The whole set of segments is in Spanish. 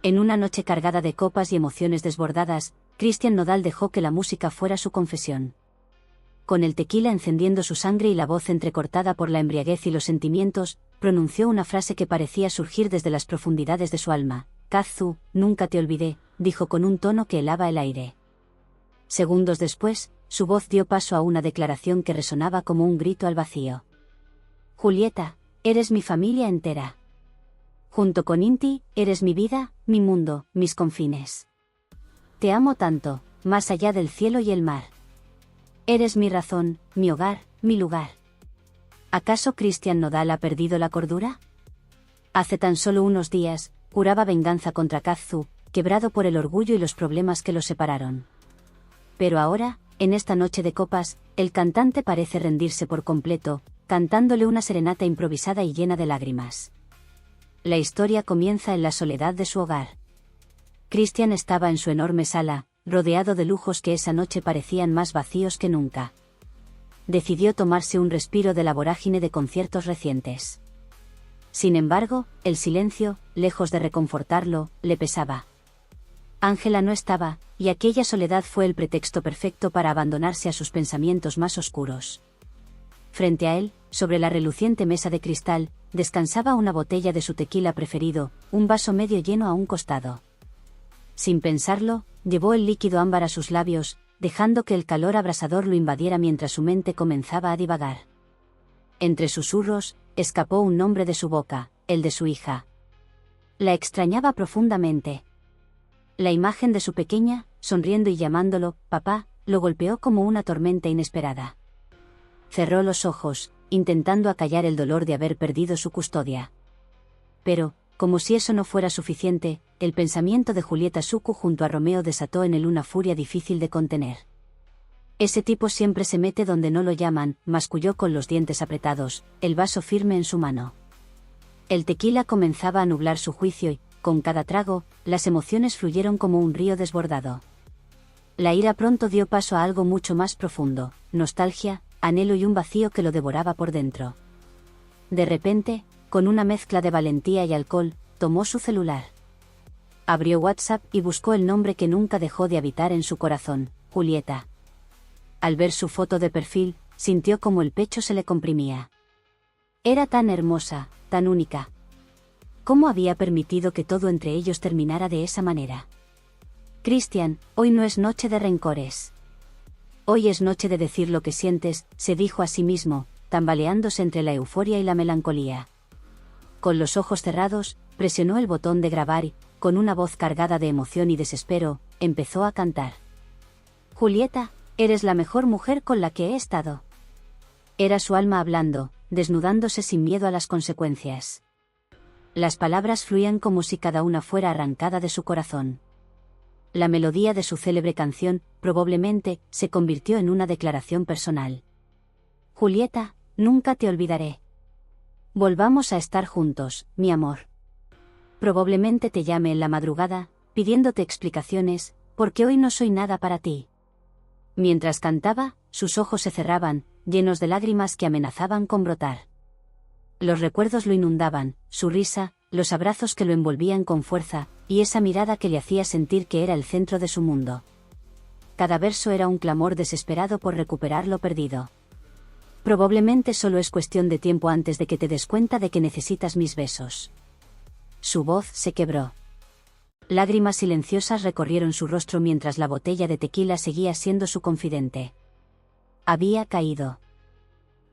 En una noche cargada de copas y emociones desbordadas, Cristian Nodal dejó que la música fuera su confesión. Con el tequila encendiendo su sangre y la voz entrecortada por la embriaguez y los sentimientos, pronunció una frase que parecía surgir desde las profundidades de su alma. Kazu, nunca te olvidé, dijo con un tono que helaba el aire. Segundos después, su voz dio paso a una declaración que resonaba como un grito al vacío. Julieta, eres mi familia entera. Junto con Inti, eres mi vida, mi mundo, mis confines. Te amo tanto, más allá del cielo y el mar. Eres mi razón, mi hogar, mi lugar. ¿Acaso Cristian Nodal ha perdido la cordura? Hace tan solo unos días, juraba venganza contra Kazu, quebrado por el orgullo y los problemas que los separaron. Pero ahora, en esta noche de copas, el cantante parece rendirse por completo, cantándole una serenata improvisada y llena de lágrimas. La historia comienza en la soledad de su hogar. Cristian estaba en su enorme sala, rodeado de lujos que esa noche parecían más vacíos que nunca. Decidió tomarse un respiro de la vorágine de conciertos recientes. Sin embargo, el silencio, lejos de reconfortarlo, le pesaba. Ángela no estaba, y aquella soledad fue el pretexto perfecto para abandonarse a sus pensamientos más oscuros. Frente a él, sobre la reluciente mesa de cristal, descansaba una botella de su tequila preferido, un vaso medio lleno a un costado. Sin pensarlo, llevó el líquido ámbar a sus labios, dejando que el calor abrasador lo invadiera mientras su mente comenzaba a divagar. Entre susurros, escapó un nombre de su boca, el de su hija. La extrañaba profundamente. La imagen de su pequeña, sonriendo y llamándolo papá, lo golpeó como una tormenta inesperada. Cerró los ojos, intentando acallar el dolor de haber perdido su custodia. Pero, como si eso no fuera suficiente, el pensamiento de Julieta Suku junto a Romeo desató en él una furia difícil de contener. Ese tipo siempre se mete donde no lo llaman, masculló con los dientes apretados, el vaso firme en su mano. El tequila comenzaba a nublar su juicio y, con cada trago, las emociones fluyeron como un río desbordado. La ira pronto dio paso a algo mucho más profundo, nostalgia, anhelo y un vacío que lo devoraba por dentro. De repente, con una mezcla de valentía y alcohol, tomó su celular. Abrió WhatsApp y buscó el nombre que nunca dejó de habitar en su corazón, Julieta. Al ver su foto de perfil, sintió como el pecho se le comprimía. Era tan hermosa, tan única. ¿Cómo había permitido que todo entre ellos terminara de esa manera? Cristian, hoy no es noche de rencores. Hoy es noche de decir lo que sientes, se dijo a sí mismo, tambaleándose entre la euforia y la melancolía. Con los ojos cerrados, presionó el botón de grabar y, con una voz cargada de emoción y desespero, empezó a cantar. Julieta, eres la mejor mujer con la que he estado. Era su alma hablando, desnudándose sin miedo a las consecuencias. Las palabras fluían como si cada una fuera arrancada de su corazón. La melodía de su célebre canción, probablemente, se convirtió en una declaración personal. Julieta, nunca te olvidaré. Volvamos a estar juntos, mi amor. Probablemente te llame en la madrugada, pidiéndote explicaciones, porque hoy no soy nada para ti. Mientras cantaba, sus ojos se cerraban, llenos de lágrimas que amenazaban con brotar. Los recuerdos lo inundaban, su risa, los abrazos que lo envolvían con fuerza, y esa mirada que le hacía sentir que era el centro de su mundo. Cada verso era un clamor desesperado por recuperar lo perdido. Probablemente solo es cuestión de tiempo antes de que te des cuenta de que necesitas mis besos. Su voz se quebró. Lágrimas silenciosas recorrieron su rostro mientras la botella de tequila seguía siendo su confidente. Había caído.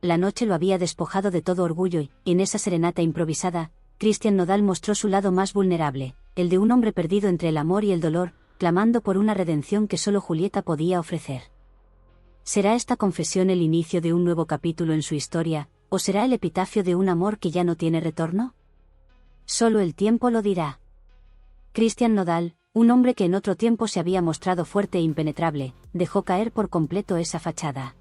La noche lo había despojado de todo orgullo y, en esa serenata improvisada, Cristian Nodal mostró su lado más vulnerable, el de un hombre perdido entre el amor y el dolor, clamando por una redención que solo Julieta podía ofrecer. ¿Será esta confesión el inicio de un nuevo capítulo en su historia, o será el epitafio de un amor que ya no tiene retorno? Solo el tiempo lo dirá. Cristian Nodal, un hombre que en otro tiempo se había mostrado fuerte e impenetrable, dejó caer por completo esa fachada.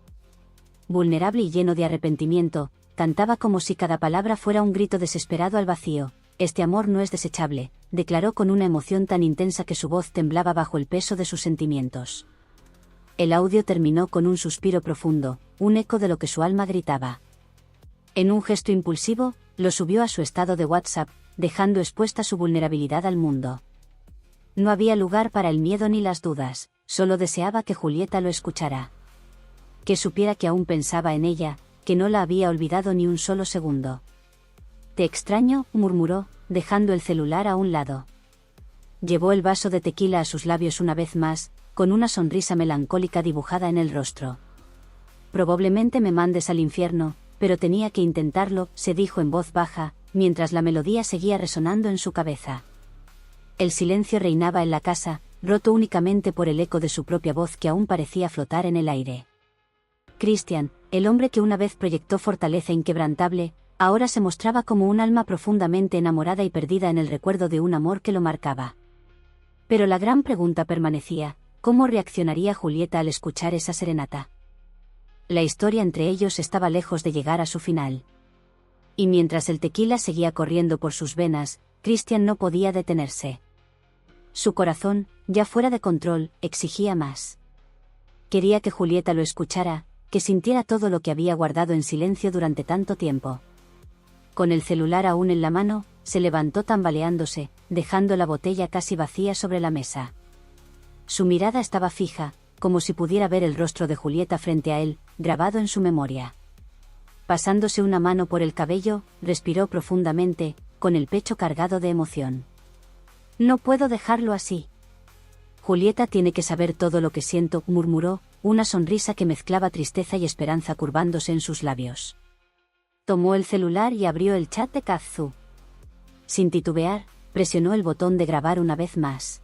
Vulnerable y lleno de arrepentimiento, cantaba como si cada palabra fuera un grito desesperado al vacío. Este amor no es desechable, declaró con una emoción tan intensa que su voz temblaba bajo el peso de sus sentimientos. El audio terminó con un suspiro profundo, un eco de lo que su alma gritaba. En un gesto impulsivo, lo subió a su estado de WhatsApp, dejando expuesta su vulnerabilidad al mundo. No había lugar para el miedo ni las dudas, solo deseaba que Julieta lo escuchara. Que supiera que aún pensaba en ella, que no la había olvidado ni un solo segundo. «Te extraño», murmuró, dejando el celular a un lado. Llevó el vaso de tequila a sus labios una vez más, con una sonrisa melancólica dibujada en el rostro. «Probablemente me mandes al infierno, pero tenía que intentarlo», se dijo en voz baja, mientras la melodía seguía resonando en su cabeza. El silencio reinaba en la casa, roto únicamente por el eco de su propia voz que aún parecía flotar en el aire. Christian, el hombre que una vez proyectó fortaleza inquebrantable, ahora se mostraba como un alma profundamente enamorada y perdida en el recuerdo de un amor que lo marcaba. Pero la gran pregunta permanecía: ¿cómo reaccionaría Julieta al escuchar esa serenata? La historia entre ellos estaba lejos de llegar a su final. Y mientras el tequila seguía corriendo por sus venas, Christian no podía detenerse. Su corazón, ya fuera de control, exigía más. Quería que Julieta lo escuchara, que sintiera todo lo que había guardado en silencio durante tanto tiempo. Con el celular aún en la mano, se levantó tambaleándose, dejando la botella casi vacía sobre la mesa. Su mirada estaba fija, como si pudiera ver el rostro de Julieta frente a él, grabado en su memoria. Pasándose una mano por el cabello, respiró profundamente, con el pecho cargado de emoción. «No puedo dejarlo así. Julieta tiene que saber todo lo que siento», murmuró, una sonrisa que mezclaba tristeza y esperanza curvándose en sus labios. Tomó el celular y abrió el chat de Kazu. Sin titubear, presionó el botón de grabar una vez más.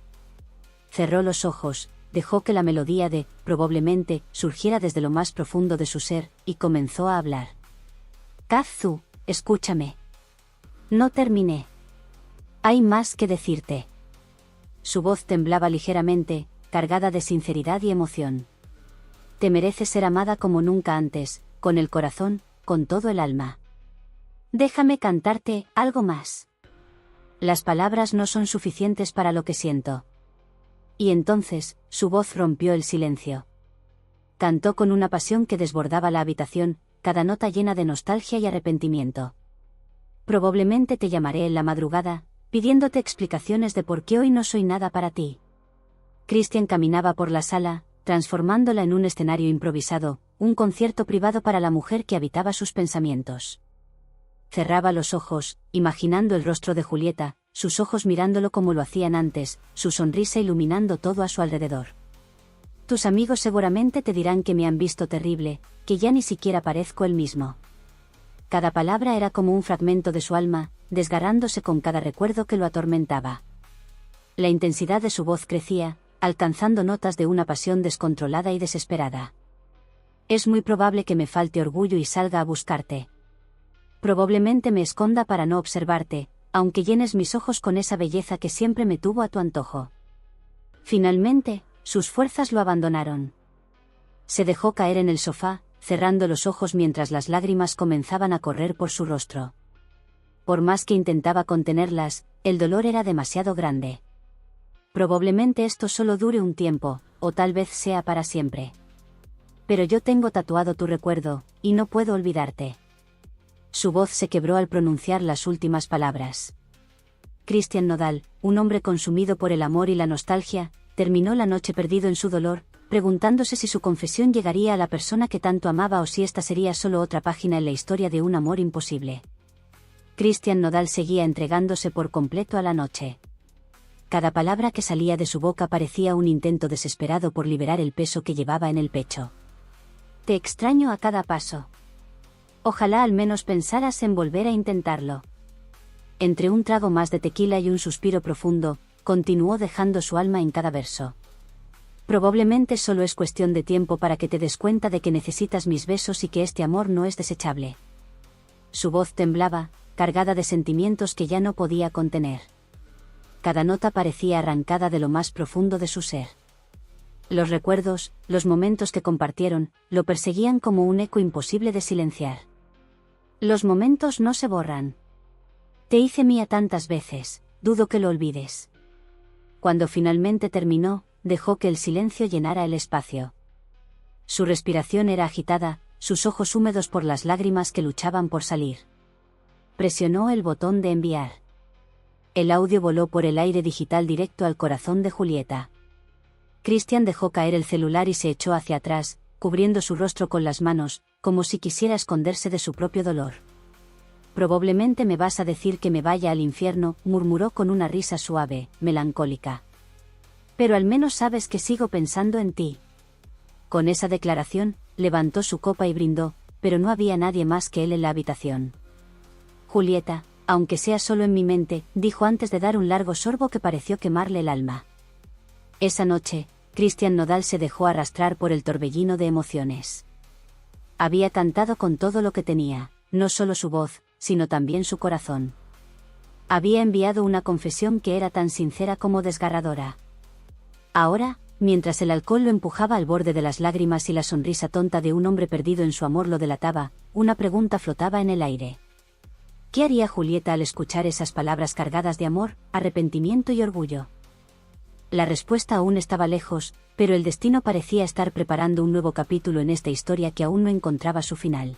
Cerró los ojos, dejó que la melodía de «probablemente» surgiera desde lo más profundo de su ser, y comenzó a hablar. «Kazu, escúchame. No terminé. Hay más que decirte». Su voz temblaba ligeramente, cargada de sinceridad y emoción. «Te mereces ser amada como nunca antes, con el corazón, con todo el alma. Déjame cantarte algo más. Las palabras no son suficientes para lo que siento». Y entonces, su voz rompió el silencio. Cantó con una pasión que desbordaba la habitación, cada nota llena de nostalgia y arrepentimiento. «Probablemente te llamaré en la madrugada, pidiéndote explicaciones de por qué hoy no soy nada para ti». Christian caminaba por la sala, transformándola en un escenario improvisado, un concierto privado para la mujer que habitaba sus pensamientos. Cerraba los ojos, imaginando el rostro de Julieta, sus ojos mirándolo como lo hacían antes, su sonrisa iluminando todo a su alrededor. «Tus amigos seguramente te dirán que me han visto terrible, que ya ni siquiera parezco el mismo». Cada palabra era como un fragmento de su alma, desgarrándose con cada recuerdo que lo atormentaba. La intensidad de su voz crecía, alcanzando notas de una pasión descontrolada y desesperada. «Es muy probable que me falte orgullo y salga a buscarte. Probablemente me esconda para no observarte, aunque llenes mis ojos con esa belleza que siempre me tuvo a tu antojo». Finalmente, sus fuerzas lo abandonaron. Se dejó caer en el sofá, cerrando los ojos mientras las lágrimas comenzaban a correr por su rostro. Por más que intentaba contenerlas, el dolor era demasiado grande. «Probablemente esto solo dure un tiempo, o tal vez sea para siempre. Pero yo tengo tatuado tu recuerdo, y no puedo olvidarte». Su voz se quebró al pronunciar las últimas palabras. Christian Nodal, un hombre consumido por el amor y la nostalgia, terminó la noche perdido en su dolor, preguntándose si su confesión llegaría a la persona que tanto amaba o si esta sería solo otra página en la historia de un amor imposible. Christian Nodal seguía entregándose por completo a la noche. Cada palabra que salía de su boca parecía un intento desesperado por liberar el peso que llevaba en el pecho. «Te extraño a cada paso. Ojalá al menos pensaras en volver a intentarlo». Entre un trago más de tequila y un suspiro profundo, continuó dejando su alma en cada verso. «Probablemente solo es cuestión de tiempo para que te des cuenta de que necesitas mis besos y que este amor no es desechable». Su voz temblaba, cargada de sentimientos que ya no podía contener. Cada nota parecía arrancada de lo más profundo de su ser. Los recuerdos, los momentos que compartieron, lo perseguían como un eco imposible de silenciar. «Los momentos no se borran. Te hice mía tantas veces, dudo que lo olvides». Cuando finalmente terminó, dejó que el silencio llenara el espacio. Su respiración era agitada, sus ojos húmedos por las lágrimas que luchaban por salir. Presionó el botón de enviar. El audio voló por el aire digital directo al corazón de Julieta. Christian dejó caer el celular y se echó hacia atrás, cubriendo su rostro con las manos, como si quisiera esconderse de su propio dolor. «Probablemente me vas a decir que me vaya al infierno», murmuró con una risa suave, melancólica. «Pero al menos sabes que sigo pensando en ti». Con esa declaración, levantó su copa y brindó, pero no había nadie más que él en la habitación. «Julieta, aunque sea solo en mi mente», dijo antes de dar un largo sorbo que pareció quemarle el alma. Esa noche, Christian Nodal se dejó arrastrar por el torbellino de emociones. Había cantado con todo lo que tenía, no solo su voz, sino también su corazón. Había enviado una confesión que era tan sincera como desgarradora. Ahora, mientras el alcohol lo empujaba al borde de las lágrimas y la sonrisa tonta de un hombre perdido en su amor lo delataba, una pregunta flotaba en el aire. ¿Qué haría Julieta al escuchar esas palabras cargadas de amor, arrepentimiento y orgullo? La respuesta aún estaba lejos, pero el destino parecía estar preparando un nuevo capítulo en esta historia que aún no encontraba su final.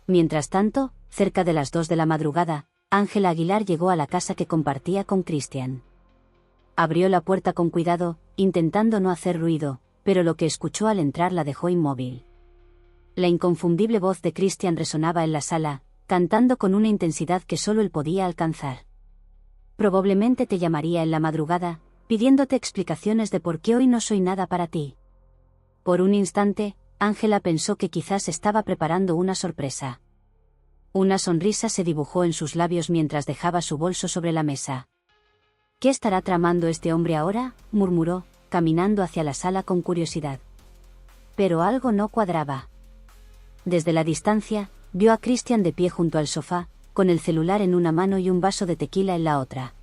Mientras tanto, cerca de las 2 de la madrugada, Ángela Aguilar llegó a la casa que compartía con Christian. Abrió la puerta con cuidado, intentando no hacer ruido, pero lo que escuchó al entrar la dejó inmóvil. La inconfundible voz de Christian resonaba en la sala, cantando con una intensidad que solo él podía alcanzar. «Probablemente te llamaría en la madrugada, pidiéndote explicaciones de por qué hoy no soy nada para ti». Por un instante, Ángela pensó que quizás estaba preparando una sorpresa. Una sonrisa se dibujó en sus labios mientras dejaba su bolso sobre la mesa. «¿Qué estará tramando este hombre ahora?», murmuró, caminando hacia la sala con curiosidad. Pero algo no cuadraba. Desde la distancia, vio a Christian de pie junto al sofá, con el celular en una mano y un vaso de tequila en la otra.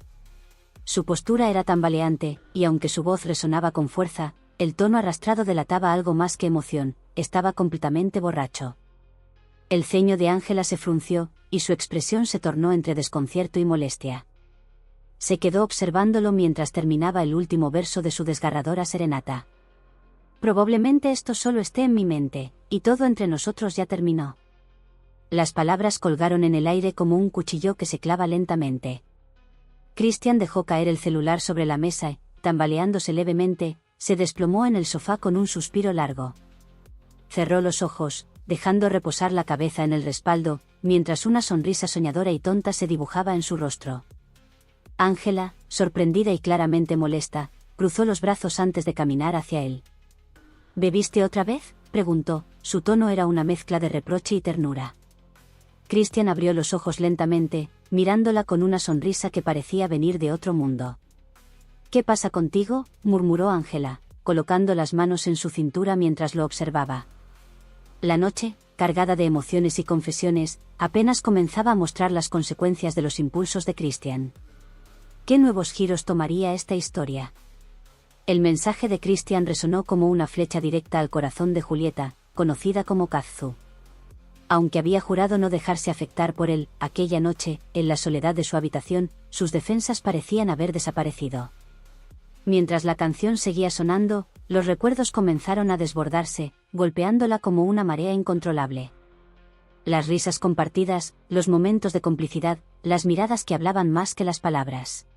Su postura era tambaleante, y aunque su voz resonaba con fuerza, el tono arrastrado delataba algo más que emoción, estaba completamente borracho. El ceño de Ángela se frunció, y su expresión se tornó entre desconcierto y molestia. Se quedó observándolo mientras terminaba el último verso de su desgarradora serenata. «Probablemente esto solo esté en mi mente, y todo entre nosotros ya terminó». Las palabras colgaron en el aire como un cuchillo que se clava lentamente. Christian dejó caer el celular sobre la mesa y, tambaleándose levemente, se desplomó en el sofá con un suspiro largo. Cerró los ojos, dejando reposar la cabeza en el respaldo, mientras una sonrisa soñadora y tonta se dibujaba en su rostro. Ángela, sorprendida y claramente molesta, cruzó los brazos antes de caminar hacia él. «¿Bebiste otra vez?», preguntó, su tono era una mezcla de reproche y ternura. Christian abrió los ojos lentamente, mirándola con una sonrisa que parecía venir de otro mundo. «¿Qué pasa contigo?», murmuró Ángela, colocando las manos en su cintura mientras lo observaba. La noche, cargada de emociones y confesiones, apenas comenzaba a mostrar las consecuencias de los impulsos de Christian. ¿Qué nuevos giros tomaría esta historia? El mensaje de Christian resonó como una flecha directa al corazón de Julieta, conocida como Kazu. Aunque había jurado no dejarse afectar por él, aquella noche, en la soledad de su habitación, sus defensas parecían haber desaparecido. Mientras la canción seguía sonando, los recuerdos comenzaron a desbordarse, golpeándola como una marea incontrolable. Las risas compartidas, los momentos de complicidad, las miradas que hablaban más que las palabras.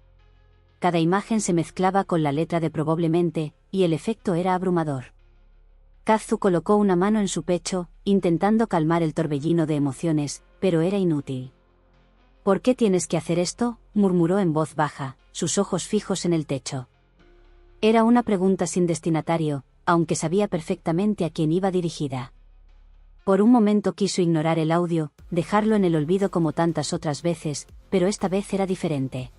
Cada imagen se mezclaba con la letra de probablemente, y el efecto era abrumador. Kazu colocó una mano en su pecho, intentando calmar el torbellino de emociones, pero era inútil. «¿Por qué tienes que hacer esto?», murmuró en voz baja, sus ojos fijos en el techo. Era una pregunta sin destinatario, aunque sabía perfectamente a quién iba dirigida. Por un momento quiso ignorar el audio, dejarlo en el olvido como tantas otras veces, pero esta vez era diferente.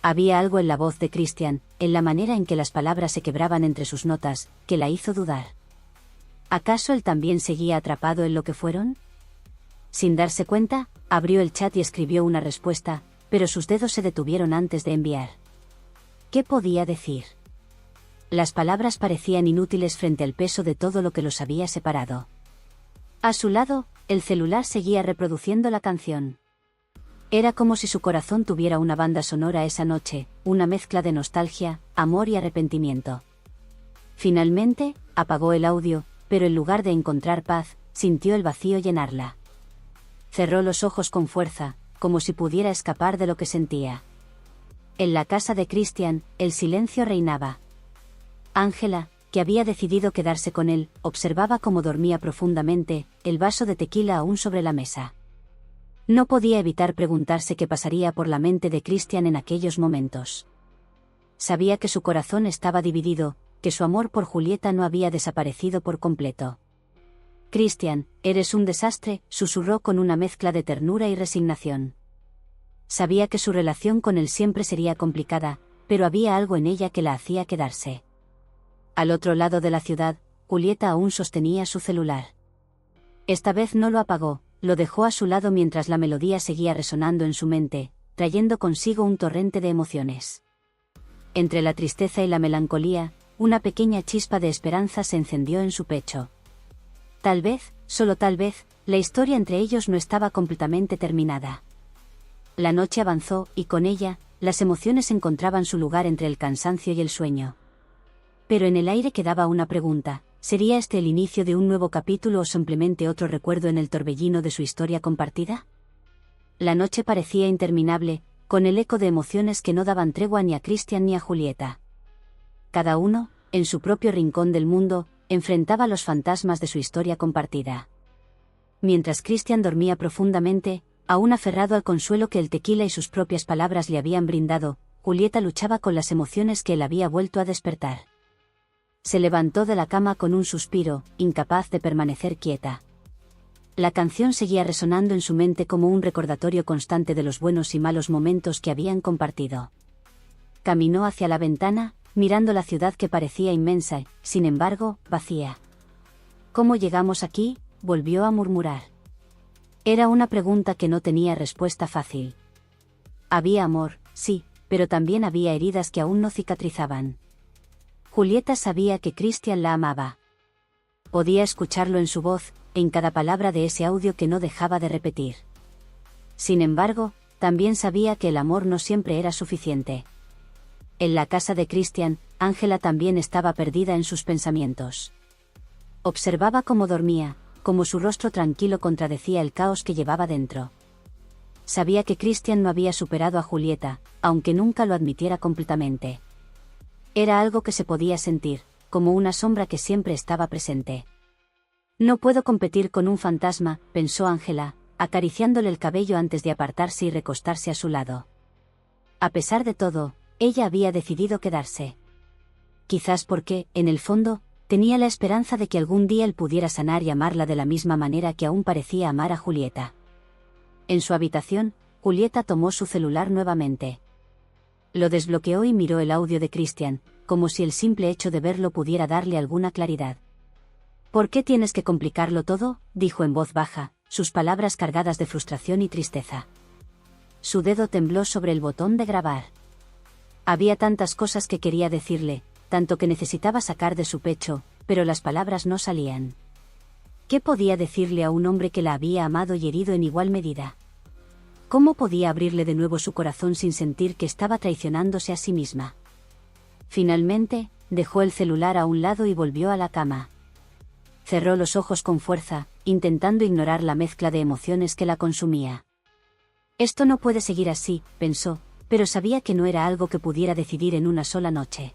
Había algo en la voz de Christian, en la manera en que las palabras se quebraban entre sus notas, que la hizo dudar. ¿Acaso él también seguía atrapado en lo que fueron? Sin darse cuenta, abrió el chat y escribió una respuesta, pero sus dedos se detuvieron antes de enviar. ¿Qué podía decir? Las palabras parecían inútiles frente al peso de todo lo que los había separado. A su lado, el celular seguía reproduciendo la canción. Era como si su corazón tuviera una banda sonora esa noche, una mezcla de nostalgia, amor y arrepentimiento. Finalmente, apagó el audio, pero en lugar de encontrar paz, sintió el vacío llenarla. Cerró los ojos con fuerza, como si pudiera escapar de lo que sentía. En la casa de Christian, el silencio reinaba. Ángela, que había decidido quedarse con él, observaba cómo dormía profundamente, el vaso de tequila aún sobre la mesa. No podía evitar preguntarse qué pasaría por la mente de Christian en aquellos momentos. Sabía que su corazón estaba dividido, que su amor por Julieta no había desaparecido por completo. «Christian, eres un desastre», susurró con una mezcla de ternura y resignación. Sabía que su relación con él siempre sería complicada, pero había algo en ella que la hacía quedarse. Al otro lado de la ciudad, Julieta aún sostenía su celular. Esta vez no lo apagó, lo dejó a su lado mientras la melodía seguía resonando en su mente, trayendo consigo un torrente de emociones. Entre la tristeza y la melancolía, una pequeña chispa de esperanza se encendió en su pecho. Tal vez, solo tal vez, la historia entre ellos no estaba completamente terminada. La noche avanzó, y con ella, las emociones encontraban su lugar entre el cansancio y el sueño. Pero en el aire quedaba una pregunta: ¿sería este el inicio de un nuevo capítulo o simplemente otro recuerdo en el torbellino de su historia compartida? La noche parecía interminable, con el eco de emociones que no daban tregua ni a Christian ni a Julieta. Cada uno, en su propio rincón del mundo, enfrentaba los fantasmas de su historia compartida. Mientras Christian dormía profundamente, aún aferrado al consuelo que el tequila y sus propias palabras le habían brindado, Julieta luchaba con las emociones que él había vuelto a despertar. Se levantó de la cama con un suspiro, incapaz de permanecer quieta. La canción seguía resonando en su mente como un recordatorio constante de los buenos y malos momentos que habían compartido. Caminó hacia la ventana, mirando la ciudad que parecía inmensa, sin embargo, vacía. «¿Cómo llegamos aquí?», volvió a murmurar. Era una pregunta que no tenía respuesta fácil. Había amor, sí, pero también había heridas que aún no cicatrizaban. Julieta sabía que Christian la amaba. Podía escucharlo en su voz, en cada palabra de ese audio que no dejaba de repetir. Sin embargo, también sabía que el amor no siempre era suficiente. En la casa de Christian, Ángela también estaba perdida en sus pensamientos. Observaba cómo dormía, cómo su rostro tranquilo contradecía el caos que llevaba dentro. Sabía que Christian no había superado a Julieta, aunque nunca lo admitiera completamente. Era algo que se podía sentir, como una sombra que siempre estaba presente. «No puedo competir con un fantasma», pensó Ángela, acariciándole el cabello antes de apartarse y recostarse a su lado. A pesar de todo, ella había decidido quedarse. Quizás porque, en el fondo, tenía la esperanza de que algún día él pudiera sanar y amarla de la misma manera que aún parecía amar a Julieta. En su habitación, Julieta tomó su celular nuevamente. Lo desbloqueó y miró el audio de Christian, como si el simple hecho de verlo pudiera darle alguna claridad. «¿Por qué tienes que complicarlo todo?», dijo en voz baja, sus palabras cargadas de frustración y tristeza. Su dedo tembló sobre el botón de grabar. Había tantas cosas que quería decirle, tanto que necesitaba sacar de su pecho, pero las palabras no salían. ¿Qué podía decirle a un hombre que la había amado y herido en igual medida? ¿Cómo podía abrirle de nuevo su corazón sin sentir que estaba traicionándose a sí misma? Finalmente, dejó el celular a un lado y volvió a la cama. Cerró los ojos con fuerza, intentando ignorar la mezcla de emociones que la consumía. «Esto no puede seguir así», pensó, pero sabía que no era algo que pudiera decidir en una sola noche.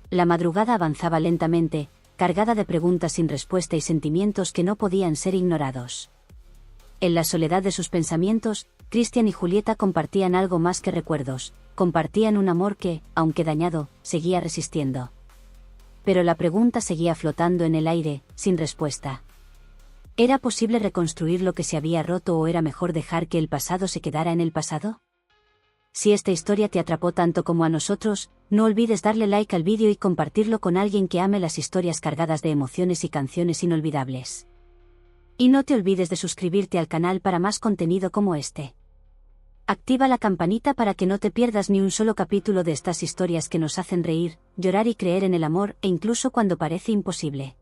La madrugada avanzaba lentamente, cargada de preguntas sin respuesta y sentimientos que no podían ser ignorados. En la soledad de sus pensamientos, Christian y Julieta compartían algo más que recuerdos, compartían un amor que, aunque dañado, seguía resistiendo. Pero la pregunta seguía flotando en el aire, sin respuesta. ¿Era posible reconstruir lo que se había roto o era mejor dejar que el pasado se quedara en el pasado? Si esta historia te atrapó tanto como a nosotros, no olvides darle like al vídeo y compartirlo con alguien que ame las historias cargadas de emociones y canciones inolvidables. Y no te olvides de suscribirte al canal para más contenido como este. Activa la campanita para que no te pierdas ni un solo capítulo de estas historias que nos hacen reír, llorar y creer en el amor, e incluso cuando parece imposible.